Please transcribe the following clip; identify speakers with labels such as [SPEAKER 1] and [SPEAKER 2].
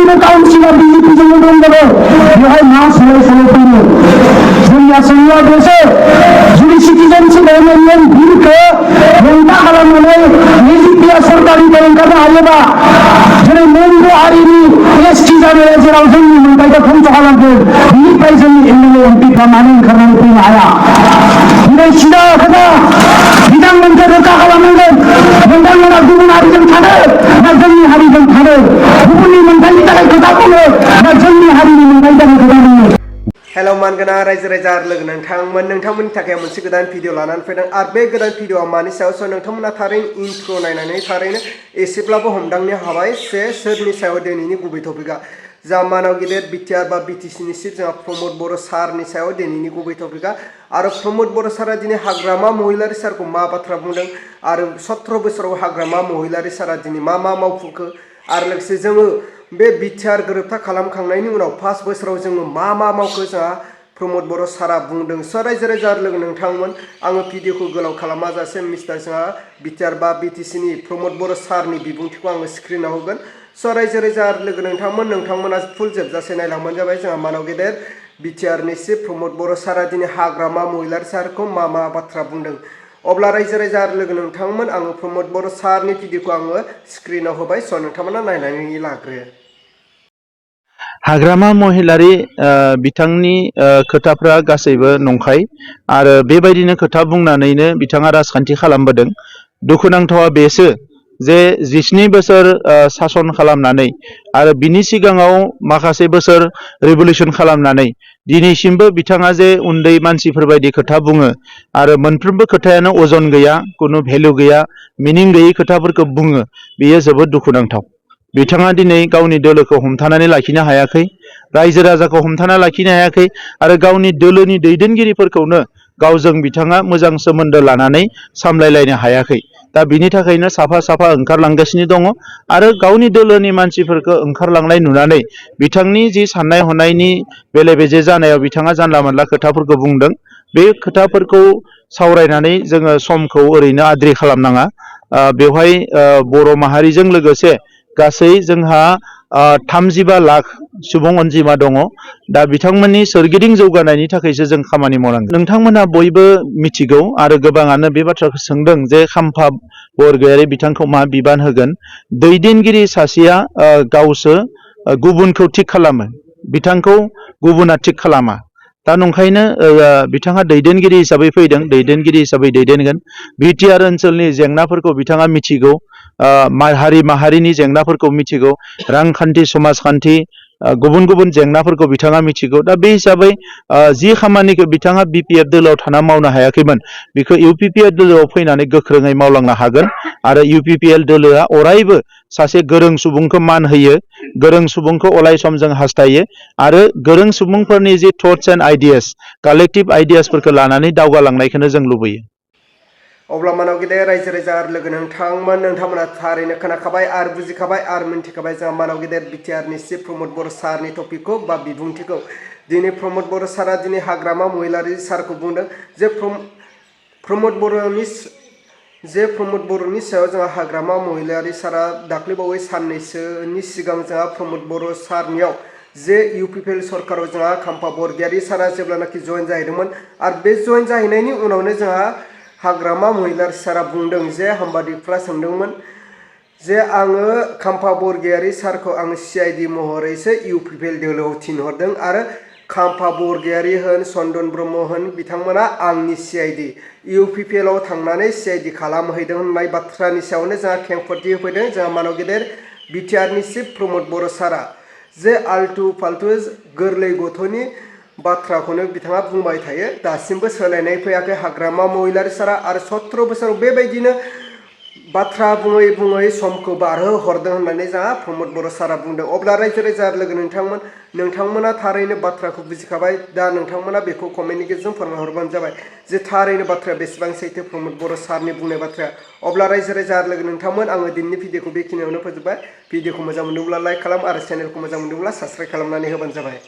[SPEAKER 1] मोनफ्रोमबो काउन्सिलआ बिजेपिजोंनो दंजोबो बेवहाय मा सोलाय सोल' फैनो जोंनि आसामनिया बेसो जुदि सिटिजेनशिप एमेन्डमेन्ट बिलखौ हेंथा खालामनानै बिजेपिया सरकारनिफ्राय ओंखारनो हायोबा जेरै मोनब्रै हारिनि एसटि जानाया जेराव जोंनि मोनथायखौ ध्वंस खालामदों बिनिफ्राय जोंनि एमएलए एमपिफ्रा मानो ओंखारनानै फैनो हाया दिनै सिदा खोथा बिथांमोनखौ रोखा खालामनांगोन नोंथांमोना गुबुन हारिजों थानो ना जोंनि हारिजों थानो गुबुननि मोनथायनि थाखाय खोथा बुङो ना जोंनि हारिनि मोनथायनि थाखाय खोथा बुङो।
[SPEAKER 2] हेल' मानगोनां रायजो राजा लोगो नोंथांमोननि थाखाय मोनसे गोदान भिडिअ लानानै फैदों आरो बे गोदान भिडिअआ मानि सायाव नोंथांमोना थारैनो इन्ट्र नायनानै थारैनो एसेब्लाबो हमदांनो हाबाय जे सोरनि सायाव दिनैनि गुबै टपिकआ जा मानाव गेदेर बिटिआर बा बिटिसिनि चिफ जोंहा प्रमद बर' सारनि सायाव दिनैनि गुबै टपिकआ आरो प्रमद बर' सारा दिनै हाग्रामा महिलारि सारखौ मा बाथ्रा बुंदों आरो 17 बोसोराव हाग्रामा महिलारि सारा दिनै मा मावफुंखो आरो लोगोसे जोङो बे बिटिआर गोरोबथा खालामखांनायनि उनाव 5 बोसोराव जोङो मा मावखो जोंहा प्रमद बर' सारा बुंदों रायजो राजा लोगो नोंथांमोन आङो भिडिअखौ गोलाव खालामा जासे मिस्टार जोंहा बिटिआर बा बिटिसिनि प्रमद बर' सारनि बिबुंथिखौ आङो स्क्रिनाव होगोन रायजो राजा लोगो नोंथांमोना फुल जोबजासे नायलांबानो जाबाय जोंहा मानाव गेदेर बिटिआरनि चिफ प्रमद बर' सारा दिनै हाग्रामा महिलारि सारखौ मा बाथ्रा बुंदों अब्ला रायजो राजा लोगो नोंथांमोन आङो प्रमद बर' सारनि भिडिअखौ आङो स्क्रिनाव होबाय नोंथांमोना नायनानै लाग्रो।
[SPEAKER 3] हाग्रामा महिलारि बिथांनि खोथाफ्रा गासैबो नंखाय आरो बेबायदिनो खोथा बुंनानैनो बिथाङा राजखान्थि खालामबोदों। दुखुनांथावा बेसो जे 17 बोसोर सासन खालामनानै आरो बिनि सिगाङाव माखासे बोसोर रिभलिउसन खालामनानै दिनैसिमबो बिथाङा जे उन्दै मानसिफोरबायदि खोथा बुङो आरो मोनफ्रोमबो खोथायानो अजन गैया कुनु भेलु गैया मिनिं गैयै खोथाफोरखौ बुङो बेयो जोबोद दुखुनांथाव। बिथाङा दिनै गावनि दोलोखौ हमथानानै लाखिनो हायाखै रायजो राजाखौ हमथाना लाखिनो हायाखै आरो गावनि दोलोनि दैदेनगिरिफोरखौनो गावजों बिथाङा मोजां सोमोन्दो लानानै सामलायलायनो हायाखै दा बिनि थाखायनो साफा साफा ओंखारलांगासिनो दङ आरो गावनि दोलोनि मानसिफोरखौ ओंखारलांनाय नुनानै बिथांनि जि साननाय हनायनि बेले बेजे जानायाव बिथाङा जानला मोनला खोथाफोरखौ बुंदों बे खोथाफोरखौ सावरायनानै जोङो समखौ ओरैनो आद्रि खालामनाङा बेवहाय बर' माहारिजों लोगोसे गासै जोंहा 35 लाख सुबुं अनजिमा दङ दा बिथांमोननि सोरगिदिं जौगानायनि थाखायसो जों खामानि मावनांगोन। नोंथांमोना बयबो मिथिगौ आरो गोबाङानो बे बाथ्राखौ सोंदों जे खाम्फा बरगयारि बिथांखौ मा बिबान होगोन। दैदेनगिरि सासेया गावसो गुबुनखौ थिग खालामो बिथांखौ गुबुना थिग खालामा दा नंखायनो बिथाङा दैदेनगिरि हिसाबै फैदों दैदेनगिरि हिसाबै दैदेनगोन। बिटिआर ओनसोलनि जेंनाफोरखौ बिथाङा मिथिगौ हारि माहारिनि जेंनाफोरखौ मिथिगौ रांखान्थि समाजखान्थि गुबुन गुबुन जेंनाफोरखौ बिथाङा मिथिगौ दा बे हिसाबै जि खामानिखौ बिथाङा बिपिएफ दोलोआव थाना मावनो हायाखैमोन बेखौ इउपिपिएल दोलोआव फैनानै गोख्रोङै मावलांनो हागोन आरो इउपिपिएल दोलोआ अरायबो सासे गोरों सुबुंखौ मान होयो गोरों सुबुंखौ अराय सम जों हास्थायो आरो गोरों सुबुंफोरनि जि थट्स एन्ड आइडियास कालेक्टिभ आइडियासफोरखौ लानानै दावगालांनायखौनो जों लुबैयो।
[SPEAKER 2] अब्ला मानाव गेदेर रायजो राजा लोगो नोंथांमोना थारैनो खोनाखाबाय आरो बुजिखाबाय आरो मिन्थिखाबाय जोंहा मानाव गेदेर बिटिआरनि चिफ प्रमद बर' सारनि टपिकखौ बा बिबुंथिखौ दिनै प्रमद बर' सारा दिनै हाग्रामा महिलारि सारखौ बुंदों जे प्रमद बर'नि सायाव जोंहा हाग्रामा महिलारि सारा दाख्लैबावै साननैसोनि सिगां जोंहा प्रमद बर' सारनियाव जे इउपिपिएल सरकाराव जोंहा खाम्फा बरगयारि सारा जेब्लानाखि जयेन जाहैदोंमोन आरो बे जयेन जाहैनायनि उनावनो जोंहा हाग्रामा महिलारि सारा बुंदों जे साम्बादिकफ्रा सोंदोंमोन जे आङो खाम्फा बरगयारि सारखौ आङो सिआइडि महरैसो इउपिपिएल दोलोआव थिनहरदों आरो खाम्फा बरगयारि होन चन्दन ब्रह्म होन बिथांमोना आंनि सिआइडि इउपिपिएलआव थांनानै सिआइडि खालामहैदों होननाय बाथ्रानि सायावनो जोंहा खेंफोरथि होफैदों जोंहा मानाव गेदेर बिटिआरनि चिफ प्रमद बर' सारा जे आल्टु फाल्टु गोरलै गथ'नि बाथ्राखौनो बिथाङा बुंबाय थायो दासिमबो सोलायनाय फैयाखै हाग्रामा महिलारि सारा आरो 17 बोसोराव बेबायदिनो बाथ्रा बुङै बुङै समखौ बारहोहरदों होननानै जोंहा प्रमद बर' सारा बुंदों। अब्ला रायजो राजा लोगो नोंथांमोना थारैनो बाथ्राखौ बुजिखाबाय दा नोंथांमोना बेखौ कमेन्टनि गेजेरजों फोरमायहरबानो जाबाय जे थारैनो बाथ्राया बेसेबां सैथो प्रमद बर' सारनि बुंनाय बाथ्राया। अब्ला रायजो राजा लोगो नोंथांमोन आङो दिनैनि भिडिअखौ बेखिनियावनो फोजोबबाय। भिडिअखौ मोजां मोनदोंब्ला लाइक खालाम आरो चेनेलखौ मोजां मोनदोंब्ला साबस्क्राइब खालामनानै होबानो जाबाय।